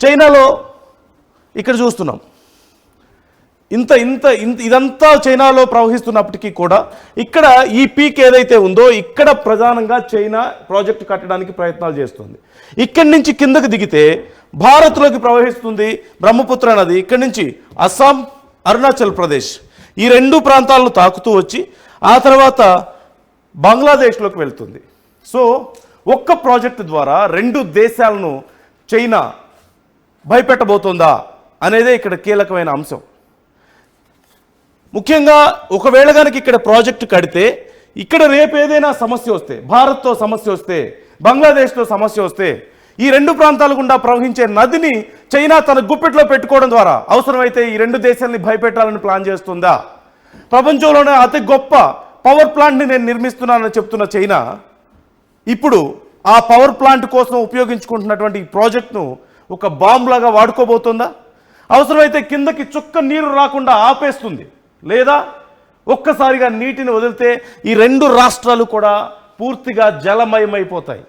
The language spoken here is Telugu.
చైనాలో ఇక్కడ చూస్తున్నాం, ఇంత ఇంత ఇంత ఇదంతా చైనాలో ప్రవహిస్తున్నప్పటికీ కూడా ఇక్కడ ఈ పీక్ ఏదైతే ఉందో ఇక్కడ ప్రధానంగా చైనా ప్రాజెక్టు కట్టడానికి ప్రయత్నాలు చేస్తుంది. ఇక్కడి నుంచి కిందకు దిగితే భారత్లోకి ప్రవహిస్తుంది బ్రహ్మపుత్ర నది. ఇక్కడి నుంచి అస్సాం, అరుణాచల్ ప్రదేశ్ ఈ రెండు ప్రాంతాలను తాకుతూ వచ్చి ఆ తర్వాత బంగ్లాదేశ్లోకి వెళ్తుంది. సో ఒక్క ప్రాజెక్టు ద్వారా రెండు దేశాలను చైనా భయపెట్టబోతుందా అనేదే ఇక్కడ కీలకమైన అంశం. ముఖ్యంగా ఒకవేళ కనుక ఇక్కడ ప్రాజెక్టు కడితే ఇక్కడ రేపు ఏదైనా సమస్య వస్తే, భారత్తో సమస్య వస్తే, బంగ్లాదేశ్తో సమస్య వస్తే ఈ రెండు ప్రాంతాల గుండా ప్రవహించే నదిని చైనా తన గుప్పెట్లో పెట్టుకోవడం ద్వారా అవసరమైతే ఈ రెండు దేశాలని భయపెట్టాలని ప్లాన్ చేస్తుందా? ప్రపంచంలోనే అతి గొప్ప పవర్ ప్లాంట్ని నేను నిర్మిస్తున్నానని చెప్తున్న చైనా ఇప్పుడు ఆ పవర్ ప్లాంట్ కోసం ఉపయోగించుకుంటున్నటువంటి ఈ ప్రాజెక్ట్ను ఒక బాంబులాగా వాడుకోబోతుందా? అవసరమైతే కిందకి చుక్క నీరు రాకుండా ఆపేస్తుంది, లేదా ఒక్కసారిగా నీటిని వదిలితే ఈ రెండు రాష్ట్రాలు కూడా పూర్తిగా జలమయమైపోతాయి.